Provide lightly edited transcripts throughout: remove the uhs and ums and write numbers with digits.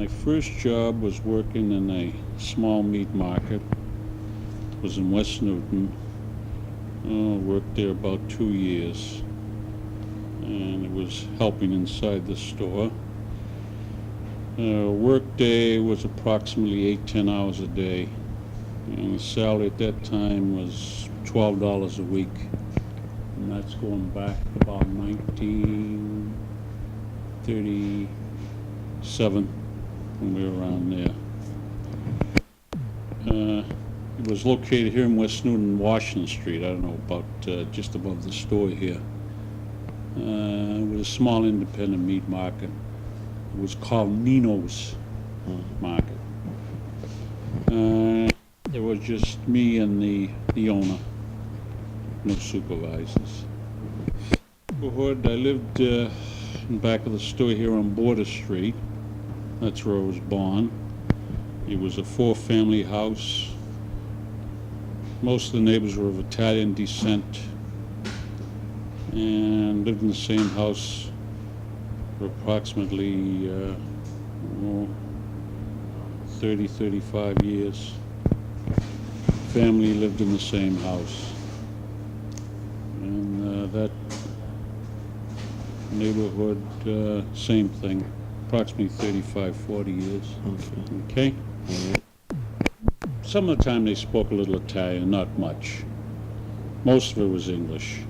My first job was working in a small meat market. It was in West Newton. Worked there about 2 years, and it was helping inside the store. Work day was approximately 8-10 hours a day, and the salary at that time was $12 a week, and that's going back about 1937, when we were around there. It was located here in West Newton, Washington Street. I don't know, about just above the store here. It was a small independent meat market. It was called Nino's Market. It was just me and the owner, no supervisors. Neighborhood, I lived in back of the store here on Border Street. That's where I was born. It was a 4-family house. Most of the neighbors were of Italian descent and lived in the same house for approximately 30-35 years. Family lived in the same house. And that neighborhood, same thing, approximately 35-40 years. Okay? Some of the time they spoke a little Italian, not much. Most of it was English.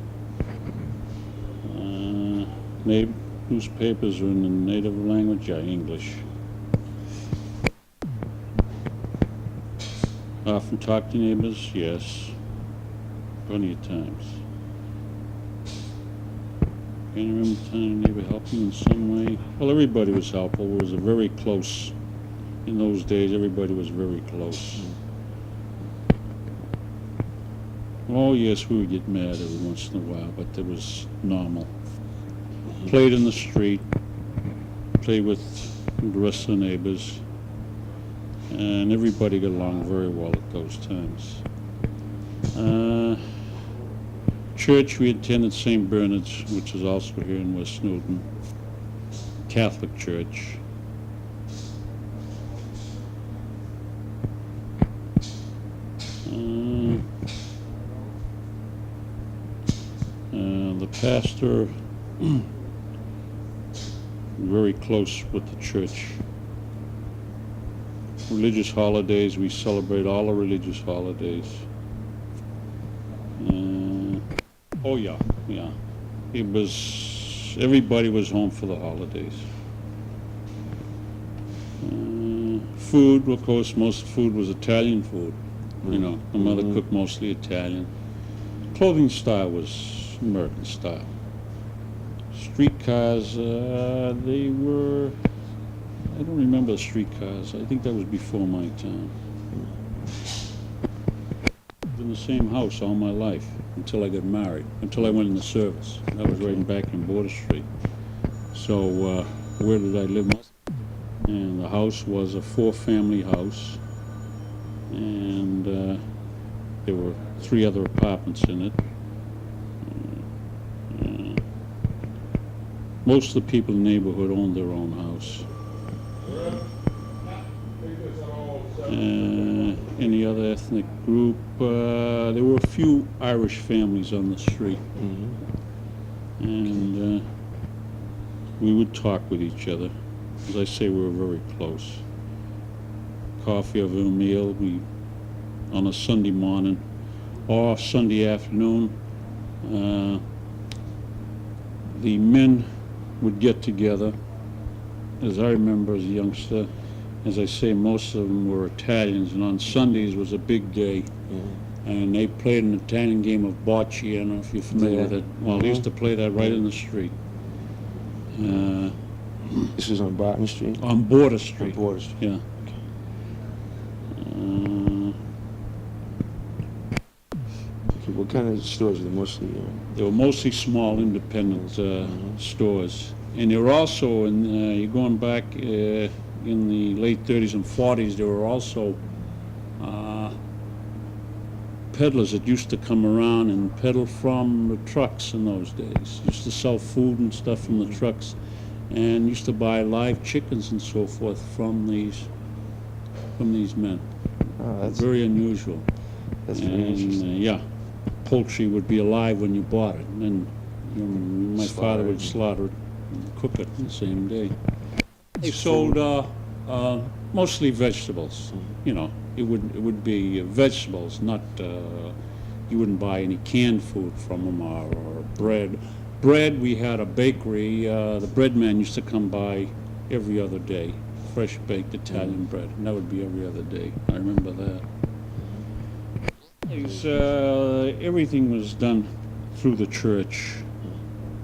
Newspapers are in the native language, English. Often talk to neighbors, yes. Plenty of times. Can you remember a time a neighbor helped you in some way? Well, everybody was helpful. It was a very close, in those days, everybody was very close. Oh, yes, we would get mad every once in a while, but it was normal. Played in the street, played with the rest of the neighbors, and everybody got along very well at those times. Church, we attended St. Bernard's, which is also here in West Newton, Catholic church. The pastor, very close with the church. Religious holidays, we celebrate all the religious holidays. Oh yeah. It was, everybody was home for the holidays. Food, of course, most food was Italian food. You know, my mother cooked mostly Italian. Clothing style was American style. Streetcars, they were, I don't remember the streetcars. I think that was before my time. Lived in the same house all my life until I got married, until I went in the service. I was right back in Border Street. So where did I live? And the house was a 4-family house, and there were 3 other apartments in it. Most of the people in the neighborhood owned their own house. Any other ethnic group? There were a few Irish families on the street. And we would talk with each other. As I say, we were very close. Coffee over a meal, on a Sunday morning or Sunday afternoon, the men would get together. As I remember as a youngster, as I say, most of them were Italians, and on Sundays was a big day. And they played an Italian game of bocce. I don't know if you're familiar with it. Well, they used to play that right in the street. This is on Barton Street? On Border Street. On Border Street. Yeah. Okay, what kind of stores are they mostly? They were mostly small, independent stores. And they were also, you're going back in the late 30s and 40s, there were also peddlers that used to come around and peddle from the trucks in those days. Used to sell food and stuff from the trucks. and used to buy live chickens and so forth from these men. Oh, that's Very unusual. very And interesting. yeah, poultry would be alive when you bought it, and then my father would slaughter it and cook it the same day. They sold mostly vegetables. You know, it would be vegetables, not you wouldn't buy any canned food from them or bread. Bread, we had a bakery. The bread man used to come by every other day, fresh baked Italian bread, and that would be every other day. I remember that. Everything was done through the church.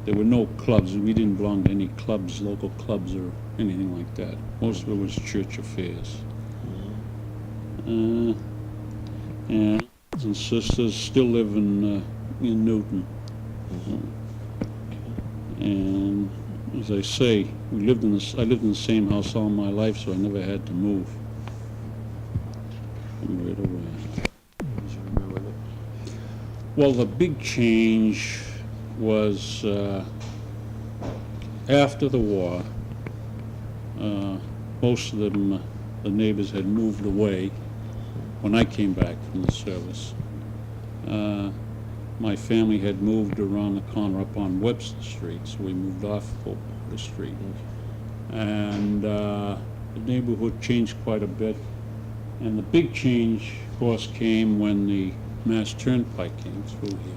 There were no clubs. We didn't belong to any clubs, local clubs or anything like that. Most of it was church affairs. And brothers and sisters still live in Newton. And as I say, I lived in the same house all my life, so I never had to move. I'm right away. Do you remember that? Well, the big change was after the war. Most of them, the neighbors had moved away when I came back from the service. My family had moved around the corner up on Webster Street, so we moved off the street. And the neighborhood changed quite a bit. And the big change, of course, came when the Mass Turnpike came through here.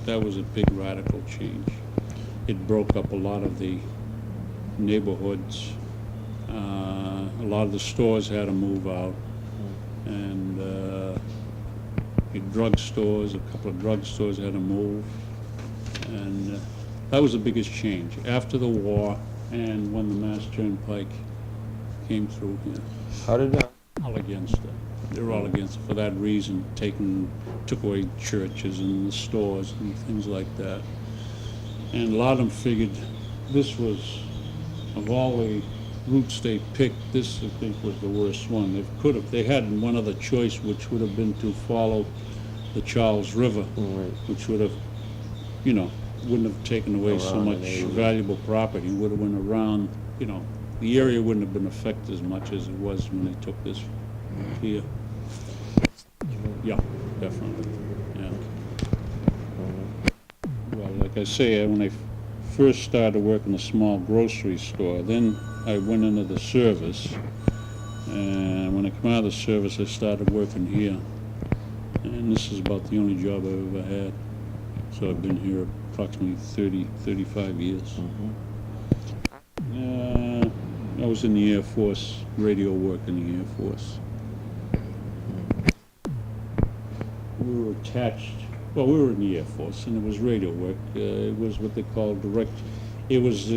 That was a big radical change. It broke up a lot of the neighborhoods. A lot of the stores had to move out. And the drugstores, a couple of drugstores had to move. And that was the biggest change after the war and when the Mass Turnpike came through here. How did that? All against it. They were all against it for that reason. Took away churches and the stores and things like that. And a lot of them figured this was, of all the routes they picked, this I think was the worst one. They had one other choice, which would have been to follow the Charles River, Right. which would have, wouldn't have taken away so Around the much neighborhood. valuable property. Would have went around, the area wouldn't have been affected as much as it was when they took this here. Yeah, definitely, yeah. Well, like I say, when I first started working in a small grocery store, then I went into the service, and when I came out of the service, I started working here. And this is about the only job I've ever had. So I've been here approximately 35 years. I was in the Air Force, radio work in the Air Force. We were attached, we were in the Air Force, and it was radio work. It was what they call direct, it was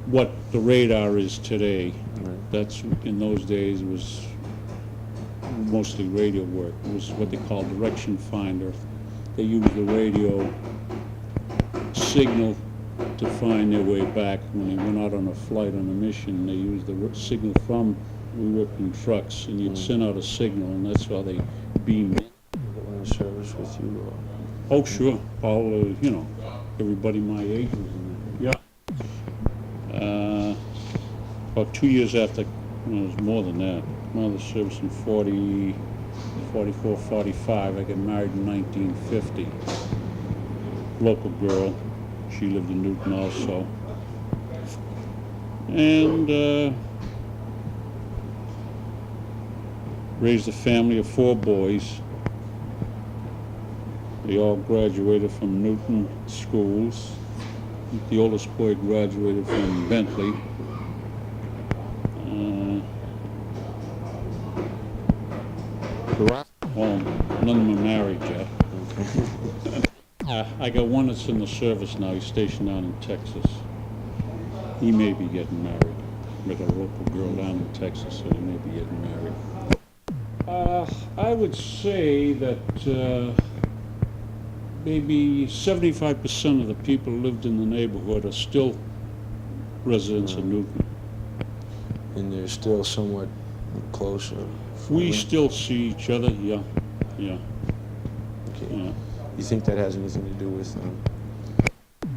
what the radar is today. Right. That's, in those days, it was mostly radio work. It was what they call direction finder. They used the radio signal to find their way back. When they went out on a flight on a mission, they used the signal from, we worked in trucks, and you'd send out a signal, and that's how they beamed in. In service with you? Oh, sure. All, everybody my age was in there. Yeah. About 2 years after, it was more than that. My other service in 44, 45. I got married in 1950. Local girl. She lived in Newton also. And raised a family of 4 boys. They all graduated from Newton schools. The oldest boy graduated from Bentley. None of them are married yet. I got one that's in the service now. He's stationed down in Texas. He may be getting married. With a local girl down in Texas, so he may be getting married. I would say that maybe 75% of the people who lived in the neighborhood are still residents of Newton. And they're still somewhat closer? We still see each other, yeah. Okay. Yeah. You think that has anything to do with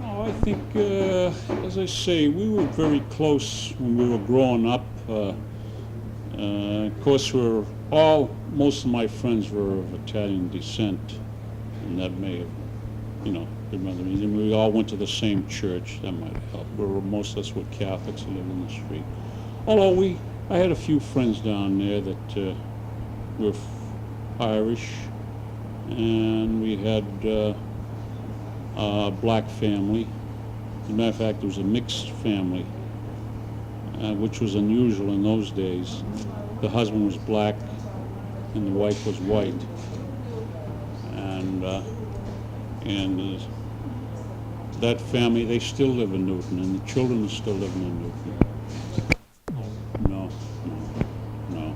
Oh, I think, as I say, we were very close when we were growing up. Of course, most of my friends were of Italian descent, and that may have, been another reason. We all went to the same church. That might have helped. Most of us were Catholics who lived in the street. Although I had a few friends down there that were Irish, and we had a black family. As a matter of fact, it was a mixed family, which was unusual in those days. The husband was black and the wife was white. And that family, they still live in Newton, and the children are still living in Newton. No.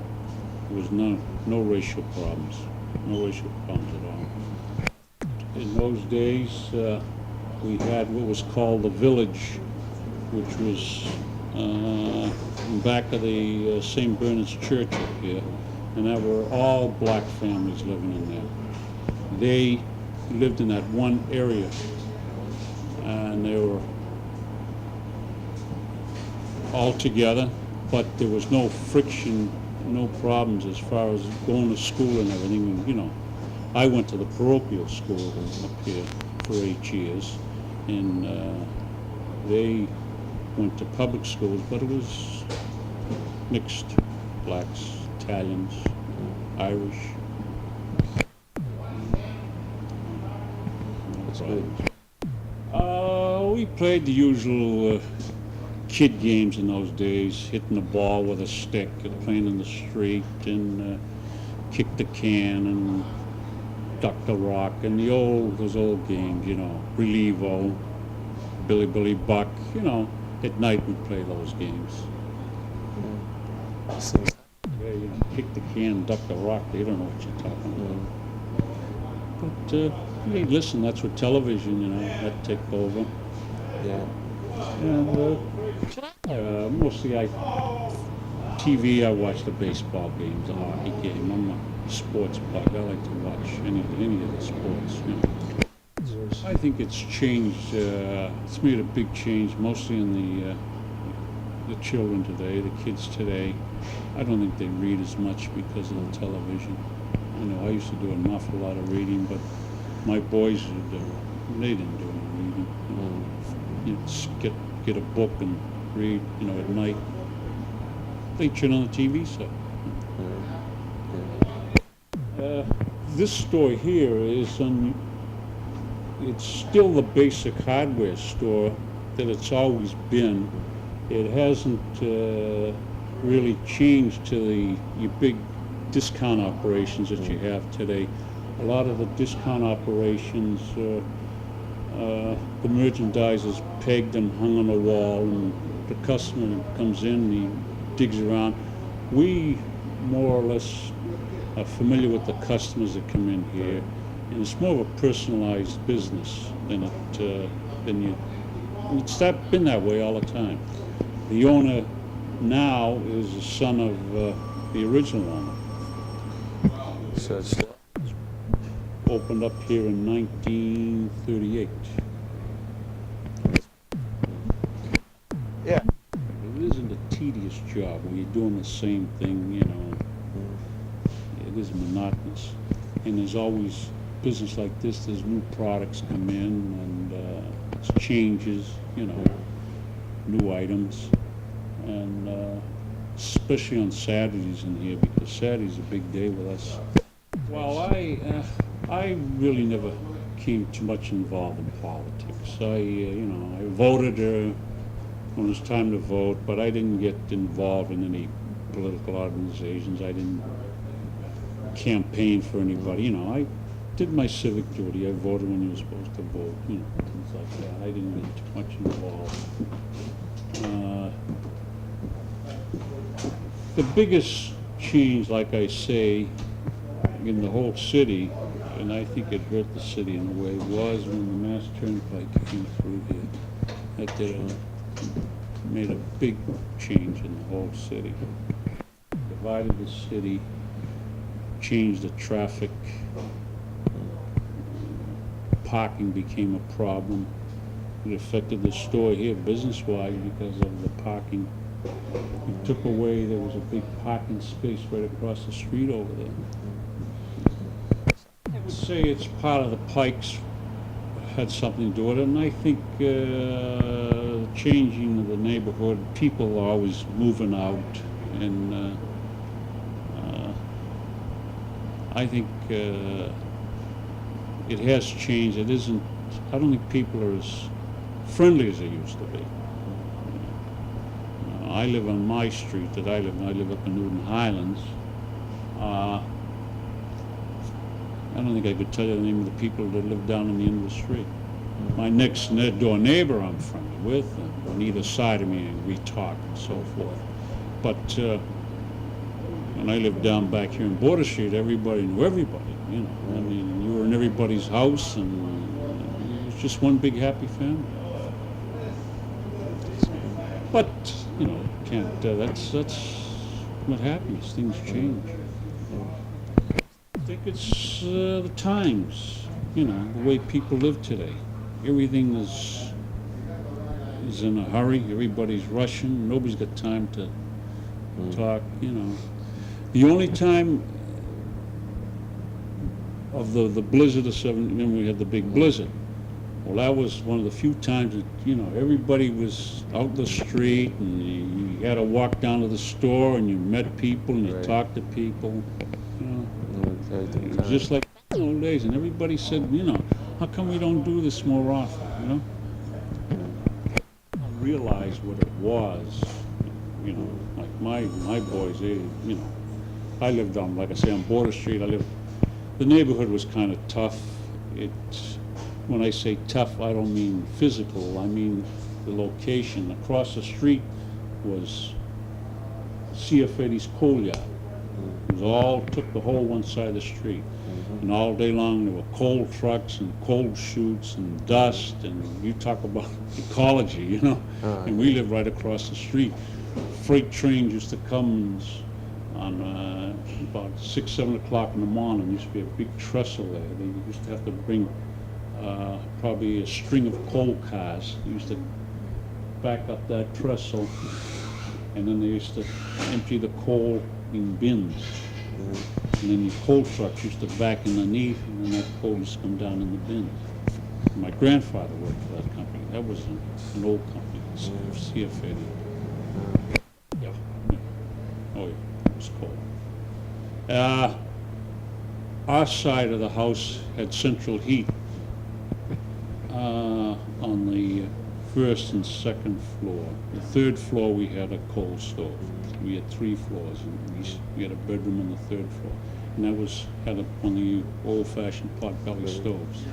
There was no racial problems. No racial problems at all. In those days, we had what was called the village, which was in back of the St. Bernard's Church up here, and that were all black families living in there. They lived in that one area, and they were all together, but there was no friction, no problems as far as going to school and everything. I went to the parochial school up here for 8 years, and they went to public schools, but it was mixed, blacks, Italians, Irish. That's good. We played the usual kid games in those days, hitting the ball with a stick and playing in the street, and kick the can and duck the rock, and those old games, Relievo, Billy Buck, at night we play those games. Yeah, kick the can, duck the rock, they don't know what you're talking about. But, hey, listen, that's what television, that took over. Yeah. And mostly TV, I watch the baseball games, the hockey game. I'm a sports bug. I like to watch any of the sports. I think it's changed. It's made a big change, mostly in the children today, the kids today. I don't think they read as much because of the television. I used to do an awful lot of reading, but my boys, they didn't do any reading. Just get a book and read, at night. They turn on the TV set. This store here it's still the basic hardware store that it's always been. It hasn't really changed to your big discount operations that you have today. A lot of the discount operations, the merchandise is pegged and hung on the wall, and the customer comes in and he digs around. We more or less are familiar with the customers that come in here, and it's more of a personalized business than it's been that way all the time. The owner now is the son of the original owner. So it's Opened up here in 1938. yeah. It isn't a tedious job when you're doing the same thing, It is monotonous. And there's always business like this, there's new products come in, and it's changes, new items. And especially on Saturdays in here, because Saturday's a big day with us. Well, I really never came too much involved in politics. I voted when it was time to vote, but I didn't get involved in any political organizations. I didn't campaign for anybody. I did my civic duty. I voted when you were supposed to vote, things like that. I didn't get too much involved. The biggest change, like I say, in the whole city, and I think it hurt the city in a way, was when the Mass Turnpike came through here. That made a big change in the whole city. Divided the city, changed the traffic, parking became a problem, It affected the store here business-wise because of the parking. It took away, there was a big parking space right across the street over there. I would say it's part of the Pikes had something to do with it, and I think changing of the neighborhood, people are always moving out, and I think it has changed. It isn't, I don't think people are as friendly as they used to be. I live on my street that I live up in Newton Highlands. I don't think I could tell you the name of the people that live down in the end of the street. My next door neighbor I'm friendly with, and on either side of me, we talk and so forth. But when I lived down back here in Border Street, everybody knew everybody, you know. I mean, you were in everybody's house, and it was just one big happy family. But, you know, can't, that's what happens, things change. I think it's the times, you know, the way people live today. Everything is in a hurry, everybody's rushing, nobody's got time to talk, you know. The only time of the blizzard of when we had the big blizzard, well, that was one of the few times that, you know, everybody was out in the street, and you had to walk down to the store, and you met people, and you talked to people, you know. It was just like the old days, and everybody said, you know, how come we don't do this more often, you know? I realized what it was, you know, like my boys, they, you know, I lived on, like I say, on Border Street. The neighborhood was kind of tough. When I say tough, I don't mean physical, I mean the location. Across the street was CF80's coal yard. It was took the whole one side of the street. And all day long there were coal trucks and coal chutes and dust, and you talk about ecology, you know. And we lived right across the street. Freight trains used to come on about 6, 7 o'clock in the morning. There used to be a big trestle there. They used to have to bring probably a string of coal cars. They used to back up that trestle, and then they used to empty the coal in bins. And then the coal trucks used to back underneath, and then that coal used to come down in the bins. My grandfather worked for that company. That was an old company, CF80. Yeah. Oh yeah, it was coal. Our side of the house had central heat on the first and second floor. The third floor we had a coal stove. We had 3 floors, and we had a bedroom on the 3rd floor, and that had one of the old-fashioned pot-belly stoves.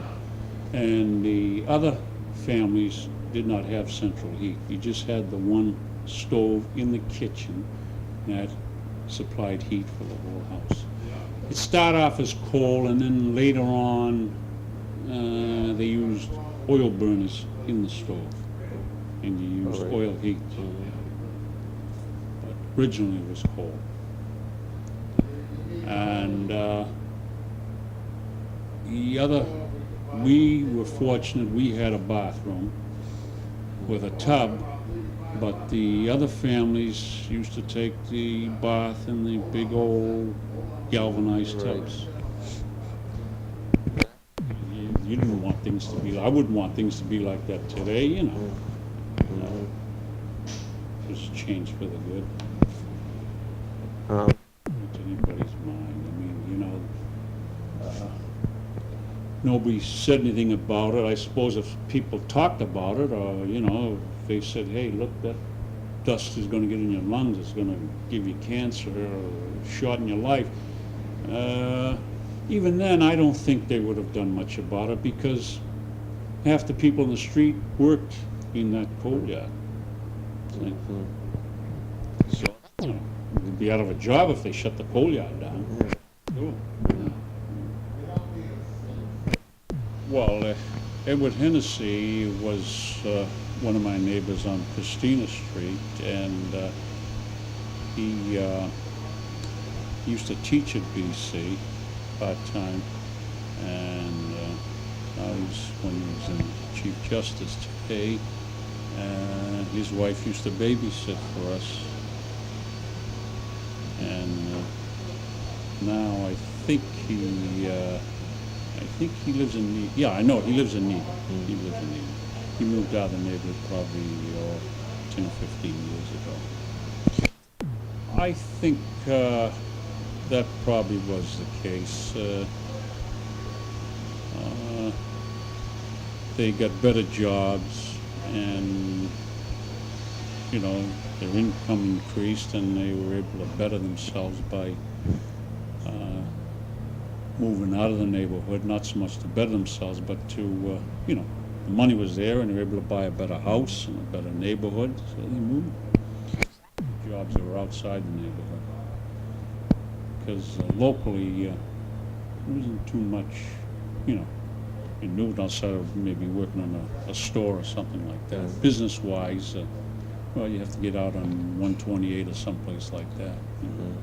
And the other families did not have central heat. You just had the one stove in the kitchen that supplied heat for the whole house. It started off as coal, and then later on they used oil burners in the stove, and you used oil heat. But originally it was coal. And we were fortunate, we had a bathroom with a tub, but the other families used to take the bath in the big old galvanized tubs. You didn't want things to be, I wouldn't want things to be like that today, you know. Just changed for the good. It's anybody's mind. I mean, you know, nobody said anything about it. I suppose if people talked about it, or, you know, if they said, hey, look, that dust is going to get in your lungs, it's going to give you cancer or shorten your life. Even then, I don't think they would have done much about it, because half the people in the street worked in that coal yard. So, you know, they'd be out of a job if they shut the coal yard down. Well, Edward Hennessy was one of my neighbors on Christina Street, and he used to teach at BC part-time, and when he was in Chief Justice. pay. His wife used to babysit for us. And now I think he lives in Needham. Yeah, I know, he lives in Needham. He lives in Needham. He moved out of the neighborhood probably 10 or 15 years ago. I think that probably was the case. They got better jobs, and you know, their income increased, and they were able to better themselves by moving out of the neighborhood. Not so much to better themselves, but to you know, the money was there, and they were able to buy a better house and a better neighborhood, so they moved. Jobs that were outside the neighborhood, because locally there wasn't too much, you know, in Newton outside of maybe working on a store or something like that. Business-wise, well, you have to get out on 128 or someplace like that. You know.